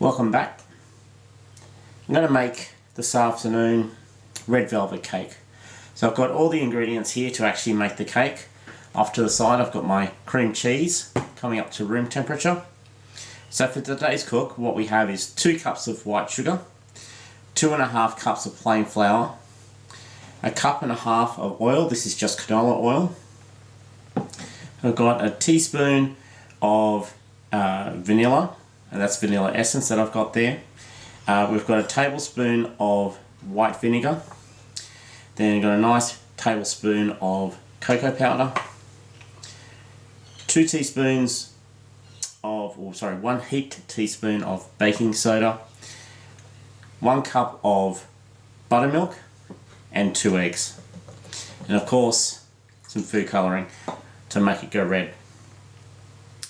Welcome back. I'm going to make this afternoon red velvet cake. So I've got all the ingredients here to actually make the cake. Off to the side I've got my cream cheese coming up to room temperature. So for today's cook what we have is 2 cups of white sugar, 2.5 cups of plain flour, 1.5 cups of oil, this is just canola oil. I've got a teaspoon of vanilla, and that's vanilla essence that I've got there. We've got a tablespoon of white vinegar. Then we've got a nice tablespoon of cocoa powder. 1 heaped teaspoon of baking soda. 1 cup of buttermilk and 2 eggs. And of course some food colouring to make it go red.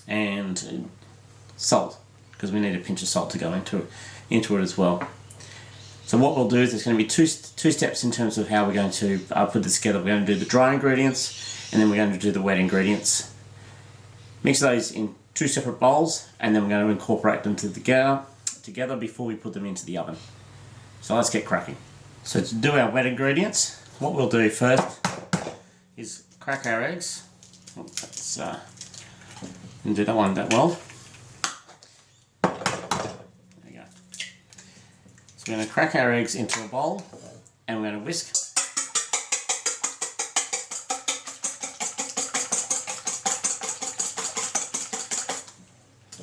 And salt, because we need a pinch of salt to go into it as well. So what we'll do is there's going to be two steps in terms of how we're going to put this together. We're going to do the dry ingredients and then we're going to do the wet ingredients. Mix those in 2 separate bowls and then we're going to incorporate them together before we put them into the oven. So let's get cracking. So to do our wet ingredients, what we'll do first is crack our eggs. Didn't do that one that well. There you go. So we're going to crack our eggs into a bowl and we're going to whisk.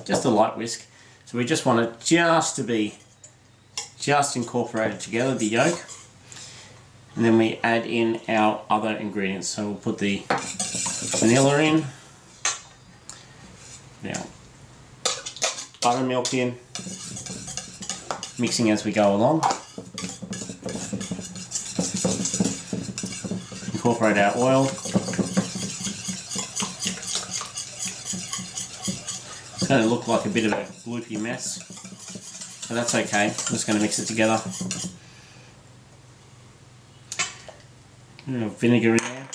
Just a light whisk. So we just want it to be incorporated together, the yolk. And then we add in our other ingredients. So we'll put the vanilla in. Now, buttermilk in, mixing as we go along. Incorporate our oil. It's going to look like a bit of a gloopy mess, but that's okay. I'm just going to mix it together. Vinegar in there.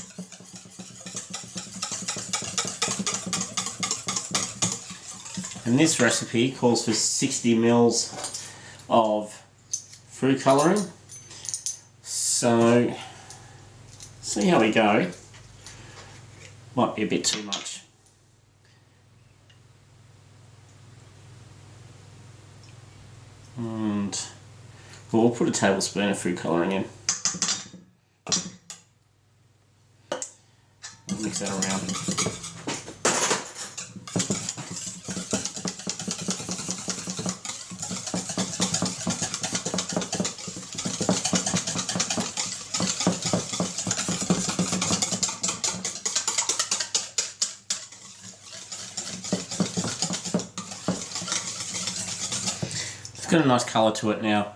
And this recipe calls for 60 ml of food colouring. So, see how we go. Might be a bit too much. And we'll put a tablespoon of food colouring in. Mix that around. It's got a nice colour to it now.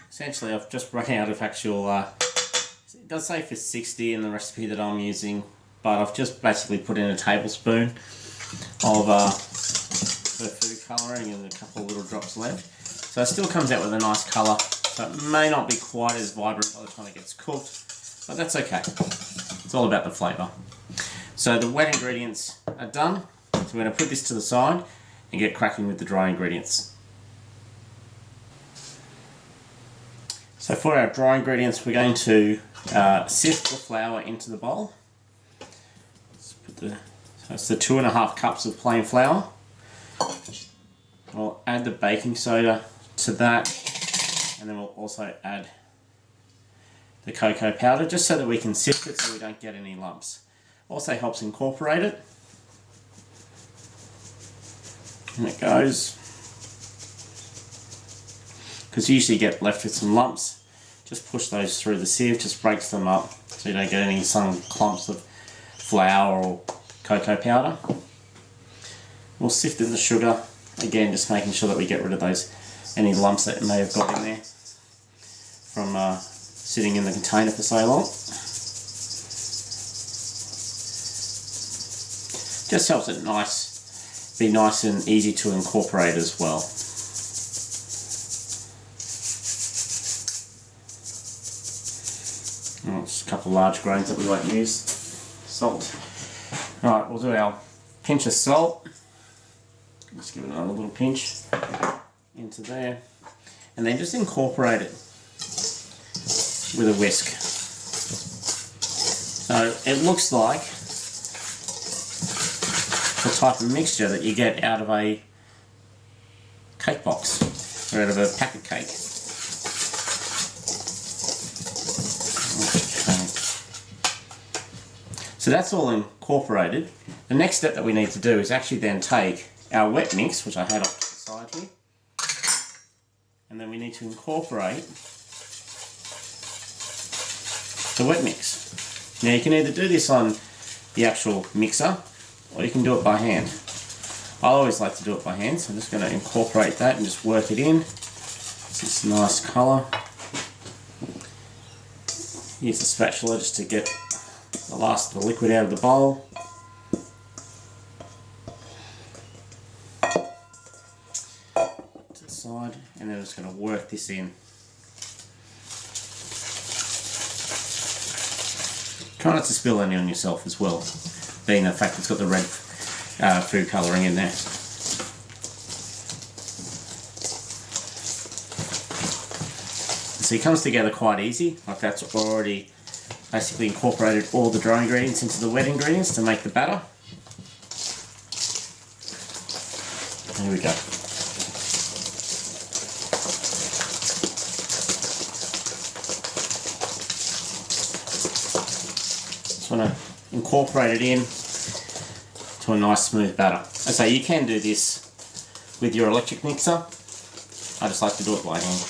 Essentially I've just run out of actual, it does say for 60 in the recipe that I'm using, but I've just basically put in a tablespoon of the food colouring and a couple of little drops left. So it still comes out with a nice colour, so it may not be quite as vibrant by the time it gets cooked, but that's okay. It's all about the flavour. So the wet ingredients are done, so we're going to put this to the side and get cracking with the dry ingredients. So for our dry ingredients we're going to sift the flour into the bowl. So it's the 2.5 cups of plain flour. We'll add the baking soda to that and then we'll also add the cocoa powder just so that we can sift it so we don't get any lumps. Also helps incorporate it. And it goes. Because you usually get left with some lumps. Just push those through the sieve, just breaks them up so you don't get some clumps of flour or cocoa powder. We'll sift in the sugar, again just making sure that we get rid of any lumps that may have got in there from sitting in the container for so long. Just helps it be nice and easy to incorporate as well. Just a couple of large grains that we won't use. Salt. Alright, we'll do our pinch of salt. Just give it another little pinch. into there, and then just incorporate it with a whisk. So it looks like the type of mixture that you get out of a cake box or out of a packet cake. Okay. So that's all incorporated. The next step that we need to do is actually then take our wet mix, which I had off to the side here, and then we need to incorporate the wet mix. Now you can either do this on the actual mixer or you can do it by hand. I always like to do it by hand, so I'm just going to incorporate that and just work it in. It's this nice colour. Use the spatula just to get the last of the liquid out of the bowl. To the side, and then I'm just going to work this in. Try not to spill any on yourself as well, being the fact it's got the red food colouring in there. So it comes together quite easy, like that's already basically incorporated all the dry ingredients into the wet ingredients to make the batter. There we go. Just want to incorporate it in to a nice smooth batter. So you can do this with your electric mixer. I just like to do it by hand.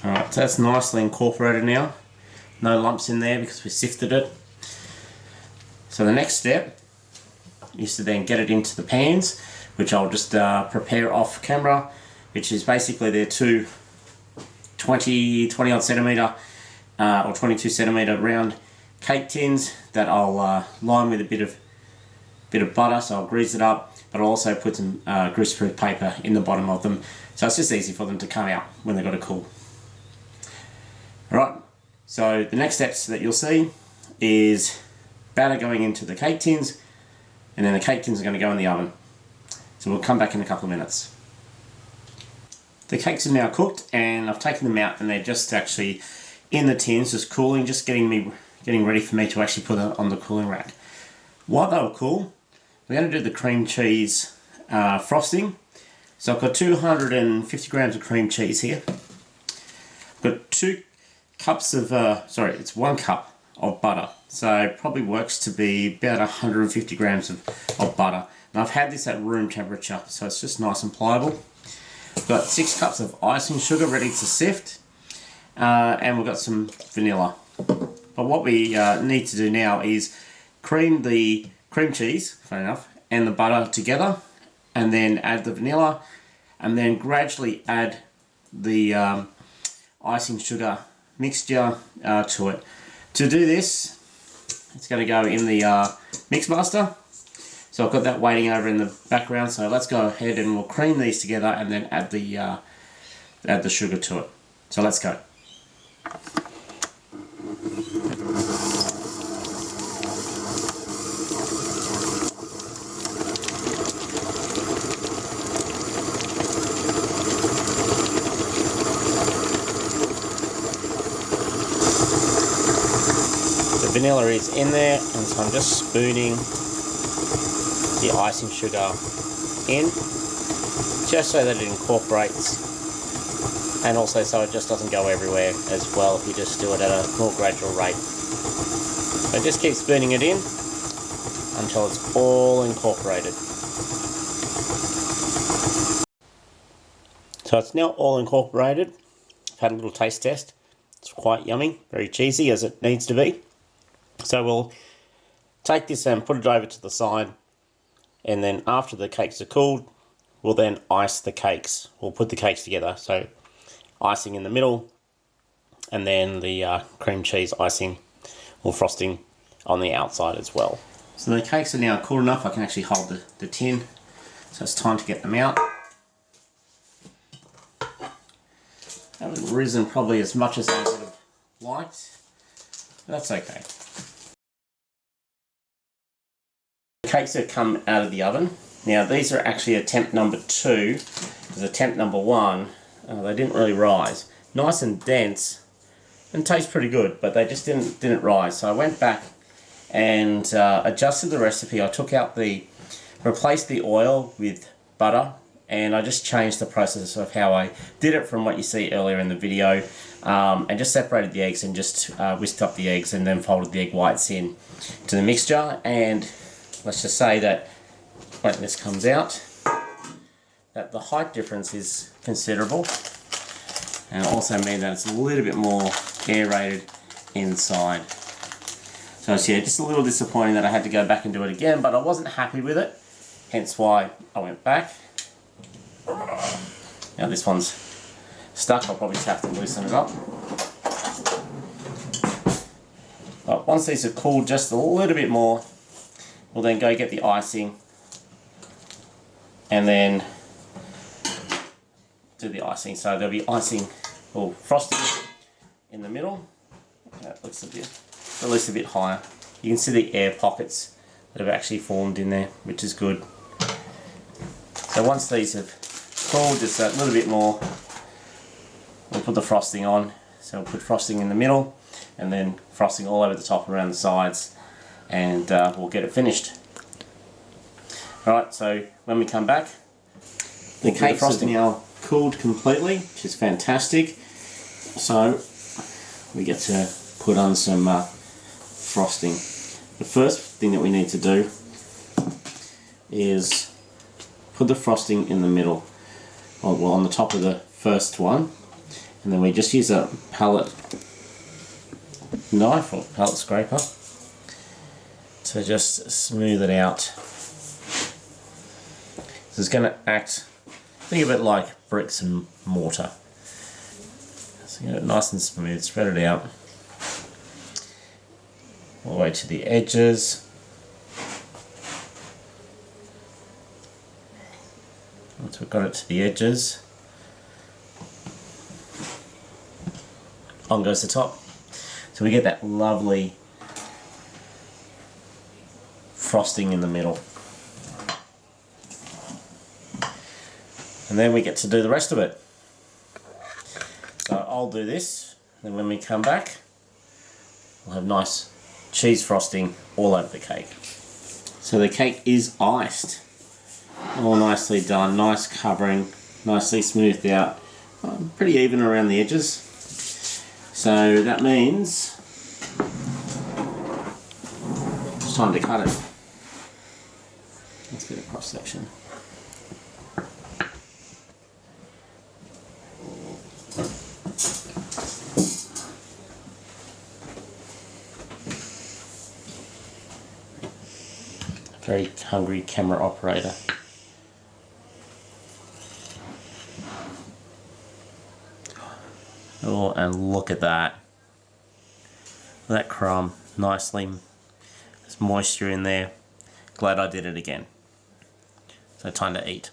Alright, so that's nicely incorporated now. No lumps in there because we sifted it. So the next step is to then get it into the pans, which I'll just prepare off camera, which is basically they're two 20 odd centimetre or 22 centimetre round cake tins that I'll line with a bit of butter, so I'll grease it up, but I'll also put some greaseproof paper in the bottom of them, so it's just easy for them to come out when they've got to cool. Alright, so the next steps that you'll see is batter going into the cake tins, and then the cake tins are going to go in the oven. So we'll come back in a couple of minutes. The cakes are now cooked and I've taken them out and they're just actually in the tins, just cooling, just getting ready for me to actually put it on the cooling rack. While they were cool, we're going to do the cream cheese frosting. So I've got 250 grams of cream cheese here. I've got 2 cups of, it's 1 cup of butter. So it probably works to be about 150 grams of butter. And I've had this at room temperature, so it's just nice and pliable. I've got 6 cups of icing sugar ready to sift, and we've got some vanilla. But what we need to do now is cream the cream cheese, funny enough, and the butter together, and then add the vanilla, and then gradually add the icing sugar mixture to it. To do this, it's going to go in the Mixmaster. So I've got that waiting over in the background, so let's go ahead and we'll cream these together and then add the sugar to it. So let's go. The vanilla is in there, and so I'm just spooning the icing sugar in, just so that it incorporates, and also so it just doesn't go everywhere as well if you just do it at a more gradual rate. So just keep spooning it in until it's all incorporated. So it's now all incorporated. I've had a little taste test. It's quite yummy, very cheesy as it needs to be. So we'll take this and put it over to the side. And then after the cakes are cooled, we'll then ice the cakes. We'll put the cakes together. So icing in the middle, and then the cream cheese icing or frosting on the outside as well. So the cakes are now cool enough, I can actually hold the tin. So it's time to get them out. Haven't risen probably as much as I would have liked. That's okay. The cakes that come out of the oven. Now these are actually attempt number 2, because attempt number 1, they didn't really rise. Nice and dense, and taste pretty good, but they just didn't rise. So I went back and adjusted the recipe. I replaced the oil with butter, and I just changed the process of how I did it from what you see earlier in the video, and just separated the eggs and just whisked up the eggs and then folded the egg whites in to the mixture. And let's just say that when this comes out, that the height difference is considerable, and it also means that it's a little bit more aerated inside. So yeah, just a little disappointing that I had to go back and do it again, but I wasn't happy with it, hence why I went back. Now this one's stuck, I'll probably just have to loosen it up. But once these are cooled just a little bit more, we'll then go get the icing and then do the icing. So there'll be icing or frosting in the middle. That looks at least a bit higher. You can see the air pockets that have actually formed in there, which is good. So once these have cooled just a little bit more, we'll put the frosting on. So we'll put frosting in the middle and then frosting all over the top and around the sides, and we'll get it finished. Alright, so when we come back, the cake is now cooled completely, which is fantastic. So we get to put on some frosting. The first thing that we need to do is put the frosting in the middle, well on the top of the first one, and then we just use a palette knife or palette scraper to just smooth it out. So it's going to act, think of it like bricks and mortar. So get it nice and smooth, spread it out all the way to the edges. Once we've got it to the edges, on goes the top. So we get that lovely frosting in the middle. And then we get to do the rest of it. So I'll do this, then when we come back, we'll have nice cheese frosting all over the cake. So the cake is iced. All nicely done, nice covering, nicely smoothed out, pretty even around the edges. So that means it's time to cut it. Let's get a cross section. Very hungry camera operator. Oh, and look at that. That crumb, nicely. There's moisture in there. Glad I did it again. So time to eat.